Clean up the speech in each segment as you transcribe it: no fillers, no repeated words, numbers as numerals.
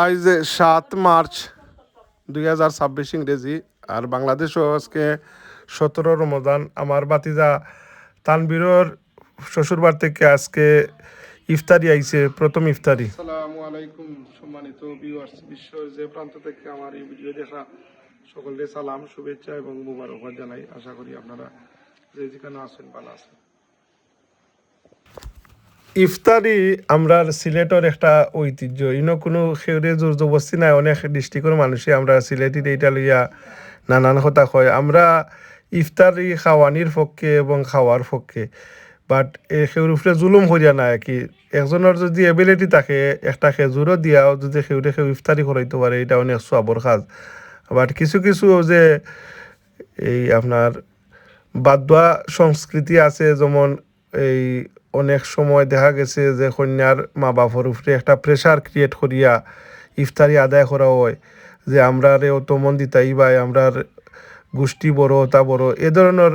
আজ ৭ মার্চ ২০২৬ ইংরেজি আর বাংলাদেশও আজকে ১৭ রমজান। আমার বাতিজা তানবীরর শ্বশুরবাড়ি থেকে আজকে ইফতারি আইছে, প্রথম ইফতারি। আসসালামু আলাইকুম সম্মানিত ভিউয়ার্স, বিশ্বের যে প্রান্ত থেকে আমার এই ভিডিও দেখা সকলকে সালাম, শুভেচ্ছা এবং মুবারকবাদ জানাই। আশা করি আপনারা যে যেখানে আছেন ভালো আছেন। ইফতারি আমরা সিলেটের একটা ঐতিহ্য, ইনো কোনো সেউরে জোর জবস্তি নাই। অনেক ডিস্ট্রিক্টের মানুষে আমরা সিলেটির এইটা লইয়া নানান কথা কয়। আমরা ইফতারি খাওয়ানির পক্ষে এবং খাওয়ার পক্ষে, বাট সেউর উপরে জুলুম করিয়া নাই কি। একজনের যদি এবিলিটি থাকে একটা খেজুরও দিয়াও যদি সেউরে সেউ ইফতারি করাইতে পারে, এটা অনেক সবর কাজ। বাট কিছু কিছু যে এই আপনার বাদুয়া সংস্কৃতি আছে, যেমন এই অনেক সময় দেখা গেছে যে কন্যার মা বাপর উপরে একটা প্রেশার ক্রিয়েট করিয়া ইফতারি আদায় করা হয়, যে আমরা রে অত মন দিতাই ভাই, আমরার গোষ্ঠী বড় তা বড়, এ ধরনের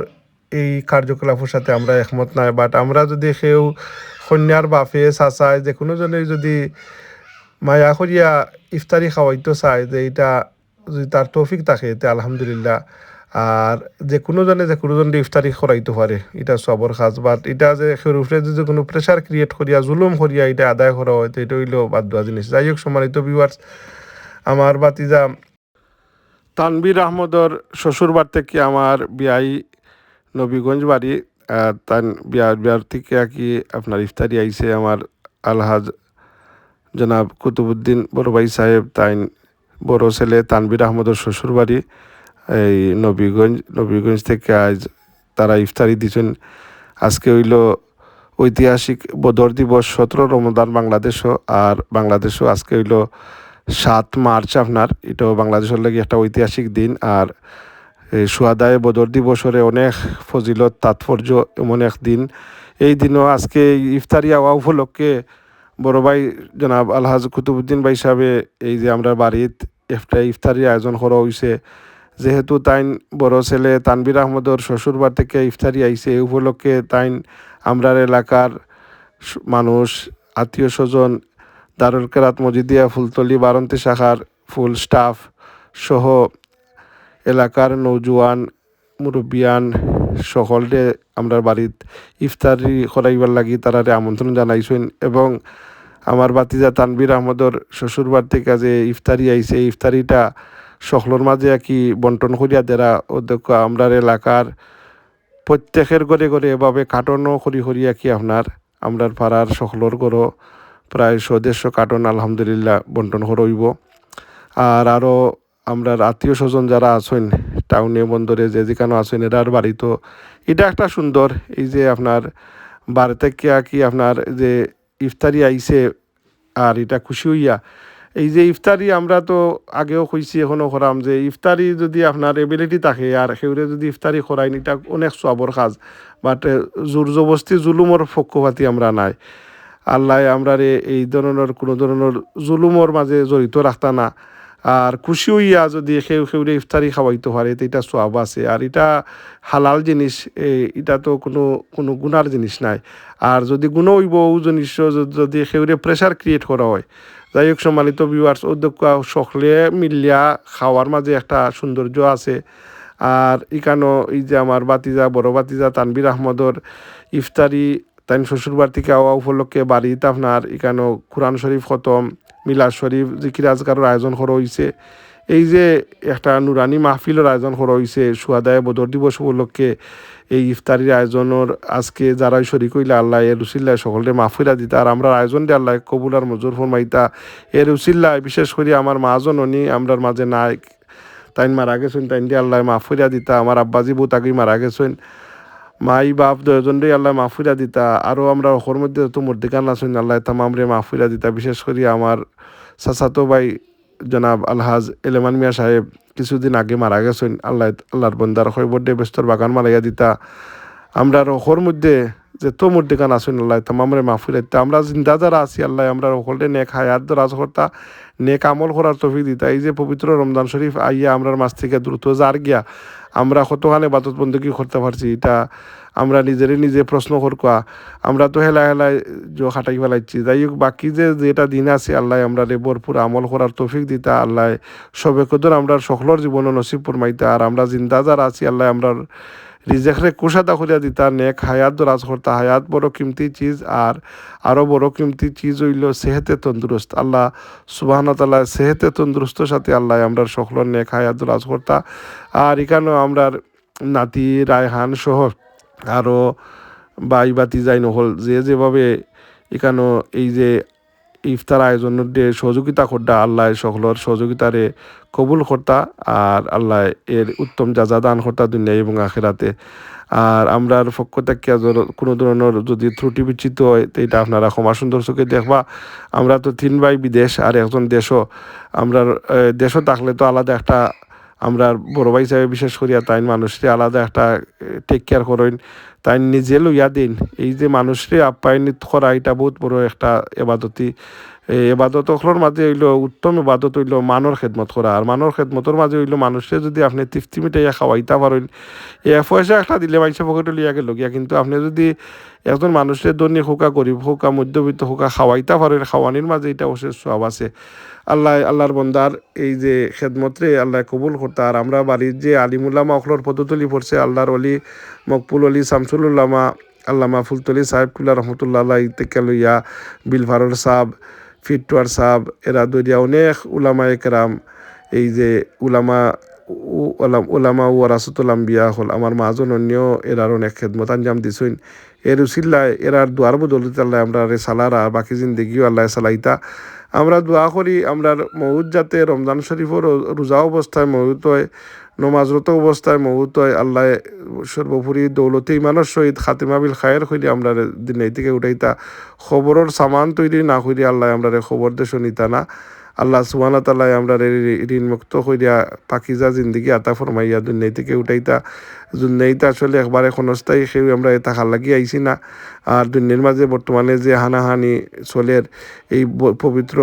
এই কার্যকলাপের সাথে আমরা একমত নাই। বাট আমরা যদি কেউ কন্যার বাপে চাচায় যে কোনো জনের যদি মায়া করিয়া ইফতারি খাওয়াইতে চায়, যে এটা যদি তার তৌফিক থাকে তে আলহামদুলিল্লাহ। আর যে কোনো জনে যে কোনো জনে ইফতারি করাইতে পারে, এটা সবর কাজ। বাট এটা যে সের উপরে যদি কোনো প্রেশার ক্রিয়েট করিয়া জুলুম করিয়া এটা আদায় করা হয়, তো এটা হইলেও বাদ দেওয়া জিনিস। যাই হোক সম্মানিত ভিউয়ার্স, আমার বাতিজা তানবীর আহমদর শ্বশুরবাড়ি থেকে আমার বিয়াই নবীগঞ্জ বাড়ি। তান বিয়ার থেকে আর কি আপনার ইফতারি আইছে আমার আলহাজ জনাব কুতুবুদ্দিন বড় ভাই সাহেব, তাই বড় ছেলে তানবীর আহমদের শ্বশুরবাড়ি এই নবীগঞ্জ থেকে আজ তারা ইফতারি দিচ্ছেন। আজকে হইল ঐতিহাসিক বদর দিবস, ১৭ রমজান বাংলাদেশও, আর বাংলাদেশও আজকে হইল ৭ মার্চ। আপনার এটাও বাংলাদেশের লাগে একটা ঐতিহাসিক দিন। আর এই সুহাদায় বদর দিবসরে অনেক ফজিলত তাৎপর্য এমন এক দিন। এই দিনও আজকে ইফতারি হওয়া উপলক্ষে বড় ভাই জনাব আলহাজ কুতুবুদ্দিন ভাই সাহেবে এই যে আমরা বাড়িত একটা ইফতারির আয়োজন করা হয়েছে। যেহেতু তাইন বড় ছেলে তানবীর আহমদর শ্বশুরবাড়ি থেকে ইফতারি আইছে, এই উপলক্ষে তাইন আমরার এলাকার মানুষ, আত্মীয় স্বজন, দারুল কেরাত মজিদিয়া ফুলতলি ১২টি শাখার ফুল স্টাফ সহ এলাকার নৌজওয়ান মুরব্বিয়ান সকলকে আমরা বাড়িত ইফতারি করাইবার লাগি তারারে আমন্ত্রণ জানাইছেন। এবং আমার বাতিজা তানবীর আহমদর শ্বশুরবাড়ি থেকে যে ইফতারি আইছে, এই ইফতারিটা সকলের মাঝে কি বন্টন করিয়া দেরা অধ্যক্ষ আমরার এলাকার প্রত্যেকের ঘরে ঘরে এভাবে কার্টনও করিয়া কি আপনার আমরার পাড়ার সকলের ঘরও প্রায় ১৫০ কার্টন আলহামদুলিল্লাহ বন্টন করইব। আর আরও আমরার আত্মীয় স্বজন যারা আছেন টাউনে বন্দরে যে যেখানে আছেন, এরার বাড়ি তো এটা একটা সুন্দর এই যে আপনার বাড়ি থেকে কি আপনার যে ইফতারি আইছে, আর এটা খুশি হইয়া এই যে ইফতারি আমরা তো আগেও কইছি এখনও করাম, যে ইফতারি যদি আপনার এবিলিটি থাকে আর সেউরে যদি ইফতারি করাইন, এটা অনেক সবর কাজ। বাট জোর জবস্তি জুলুমর পক্ষপাতি আমরা নাই। আল্লাহ আমরা এই ধরনের কোনো ধরনের জুলুমর মাঝে জড়িত রাখতা না। আর খুশি হইয়া যদি সেউরে ইফতারি খাওয়াইতে পারে, তো এটা সওয়াব আছে। আর এটা হালাল জিনিস, এটা তো কোনো কোনো গুনার জিনিস নাই। আর যদি গুণ হইব ও জিনিস যদি সেউরে প্রেশার ক্রিয়েট করা হয়। যাই হোক সম্মানিত ভিউয়ার্স, উদ্যোগ সকলে মিলিয়া খাওয়ার মাঝে একটা সৌন্দর্য আছে। আর এখানেও এই যে আমার বাতিজা বড় বাতিজা তানবীর আহমদর ইফতারি তাই শ্বশুরবাড়ি থেকে আওয়া উপলক্ষে বাড়িতে আপনার এখানেও কোরআন শরীফ খতম, মিলাদ শরীফ, জিকির আজকারের আয়োজন করা হয়েছে। এই যে একটা নুরানি মাহফিলের আয়োজন করা হয়েছে সুহাদায় বদর দিবস উপলক্ষে। এই ইফতারির আয়োজনের আজকে যারাই শরিক হইলে আল্লাহ এর উসিল্লায় সকলকে মাহফিরা দিতা। আর আমরা আয়োজন দিয়ে আল্লাহ কবুল আর মজুর ফরমাইতা। এর উসিল্লায় বিশেষ করে আমার মাজন উনি আমরার মাঝে নাই, তাইন মারা গেছেন, তাইন দিয়ে আল্লাহ মাহফিরা দিতা। আমার আব্বাজি বউ তাকে মারা গেছেন, মাই বাপ দুজনরেই আল্লাহ মাহফিরা দিতা। আরও আমরা ওর মধ্যে তো মর্দিকান আছেন, আল্লাহ তামামরে মাহফিরা দিতা। বিশেষ করে আমার চাচাতো ভাই জনাব আলহাজ এলেমান মিয়া সাহেব কিছুদিন আগে মারা গেছেন, আল্লাহর বন্দার খৈবর ডে ব্যস্তর বাগান মারাইয়া দিতা। আমরা ওর মধ্যে যে তোমর দিকান আসুন আল্লাহ তামামরে মাহফুল আমরা জিন্দা যারা আছি আল্লাহ আমরা সকলে নেক হায়াত দরাজ কর্তা নেক আমল করার তৌফিক দিতা। এই যে পবিত্র রমজান শরীফ আইয়া আমরার মাছ থেকে দ্রুত যার গিয়া আমরা কতখানে বাদত বন্দী করতে পারছি এটা আমরা নিজে প্রশ্ন করকা। আমরা তো হেলায় খাটাই ফেলাইছি। যাই হোক বাকি যেটা দিন আছে আল্লাহ আমরা ভরপুর আমল করার তৌফিক দিতা। আল্লাহ সবে কদর আমরা সকলের জীবন নসিব ফরমাইতা। আর আমরা জিন্দা যারা আছি আল্লাহ আমরা রিজেকরে কুশাদা করিয়া দিতা নেক হায়াত দরাজ করতা। হায়াত বড় কিমতি চিজ আর আরও বড় কিমতি চিজ হইল সেহেতে তন্দুরস্ত। আল্লাহ সুবহানাহু ওয়া তাআলা সেহেতে তন্দুরস্তর সাথে আল্লাহ আমরা সকলের নেক হায়াত দরাজ করতা। আর এখানেও আমরা নাতি রায়হান সহ আরও বাই বাতি যাই নহল যেভাবে এখানেও এই যে ইফতার আয়োজনের যে সহযোগিতা করতা আল্লাহ সকলের সহযোগিতারে কবুল করতা। আর আল্লাহ এর উত্তম যাজা দান করতা দুনিয়া এবং আখেরাতে। আর আমরার পক্ষ থেকে কোনো ধরনের যদি ত্রুটি বিচ্ছিত হয় তো এটা আপনারা ক্ষমা সুন্দর চোখে দেখবা। আমরা তো 3 ভাই বিদেশ আর একজন দেশও। আমরা দেশও থাকলে তো আলাদা একটা আমরা বড় ভাই হিসাবে বিশেষ করিয়া তাই মানুষকে আলাদা একটা টেক কেয়ার করেন, তাই নিজে লইয়া দিন। এই যে মানুষকে আপ্যায়নিত করা এটা বহুত বড় একটা এবাদতি। এবাদতর মাঝে হইল উত্তম এবাদত হইল মানর খেদমত করা। আর মানর খেদমতর মাঝে হইল মানুষকে যদি আপনি তৃপ্তি মিটাইয়া খাওয়াইতে পারেন, পয়সা একটা দিলে মানুষের পকেটে লিয়া গেল গিয়া, কিন্তু আপনি যদি একজন মানুষের ধনী হোকা গরিব হোকা মধ্যবিত্ত হোকা খাওয়াইতে পারেন, খাওয়ানির মাঝে এটা অবশ্যই সব আছে। আল্লাহর বন্দার এই যে খেদমতরে আল্লাহ কবুল করতে। আর আমরা বাড়ির যে আলিমুল্লামা অখলর পদতলি পড়ছে আল্লাহর অলি মকবুল অলি শামসুল্লামা আল্লামা ফুলতলি সাহেব কুল্লা রহমতুল্লাহ থেকে লইয়া বিলভারর সাহেব ফিটওয়ার সাহেব এরা দরিয়া অনেক উলামা একরাম এই যে উলামা ওয়ারাসাতুল আম্বিয়া হল আমার মাজন অন্য এরার অনেক খেদমত আঞ্জাম দিছইন। এর উসিল্লায় এরার দুয়ার বদলিতে আল্লাহ আমরা সালারা বাকি জিন্দেগিও আল্লাহ সালাইতা। আমরা দোয়া করি আমরার মৌত যাতে রমজান শরীফও রোজা অবস্থায় মৌত হয়, নমাজরত অবস্থায় মৌত হয়। আল্লাহ সর্বোপরি দৌলতে ইমানের সহিত খাতিমা বিল খায়ের হইলে আমরা দিন এই থেকে উঠাইতা। খবরের সামান তৈরি না হইলে আল্লাহ আমরা খবর দেশ নিতা না। আল্লাহ সুবহানাহু ওয়া তাআলা আমরা ঋণ মুক্ত হইয়া পাকিজা জিন্দগি আতা ফরমাইয়া দুনিয়া থেকে উঠাইতা। দুনিয়াতে আসলে একবারে ক্ষণস্থায়ী সেও আমরা থাকার লাগি আইছি না। আর দুনিয়ার মাঝে বর্তমানে যে হানাহানি চলের এই পবিত্র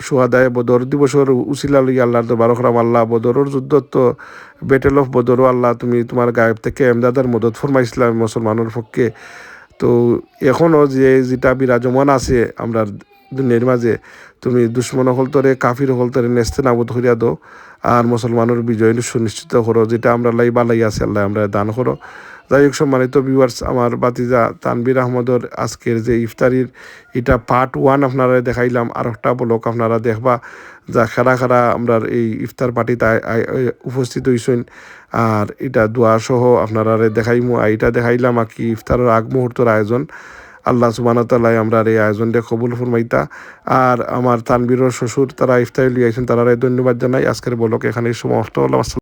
সুহাদায় বদর দিবসর উসিলা লইয়া আল্লাহর দরবার করলাম। আল্লাহ বদরের যুদ্ধ তো ব্যাটেল অফ বদরও আল্লাহ তুমি তোমার গায়েব থেকে এমদাদার মদত ফরমাইছিলাম মুসলমানের পক্ষে। তো এখনও যেটা বিরাজমান আছে আমরা দুনিয়ার মাঝে তুমি দুশ্মন হলতরে কাফির হলতরে নেস্তে নাবুদ করিয়া দো। আর মুসলমানের বিজয় সুনিশ্চিত করো, যেটা আমরা লাই বালাই আছে আল্লাহ আমরা দান করো। যাই হোক সম্মানিত ভিউয়ার্স, আমার বাতিজা তানবির আহমদর আজকের যে ইফতারির এটা পার্ট 1 আপনারা দেখাইলাম। আর একটা ব্লক আপনারা দেখবা যা খারা আমরা এই ইফতার পার্টিতে উপস্থিত হইছেন। আর এটা দোয়া সহ আপনারা দেখাইমু। এটা দেখাইলাম আর কি ইফতারের আগ মুহূর্তের আয়োজন। আল্লাহ সুবহানাহু ওয়া তাআলা আমরা এই আয়োজনটা কবুল ফরমাইতা। আর আমার তানবীরের শ্বশুর তারা ইফতারি লিয়ে আইছেন, তারা ধন্যবাদ জানাই। আজকের ব্লগ এখানেই সমাপ্ত হলো।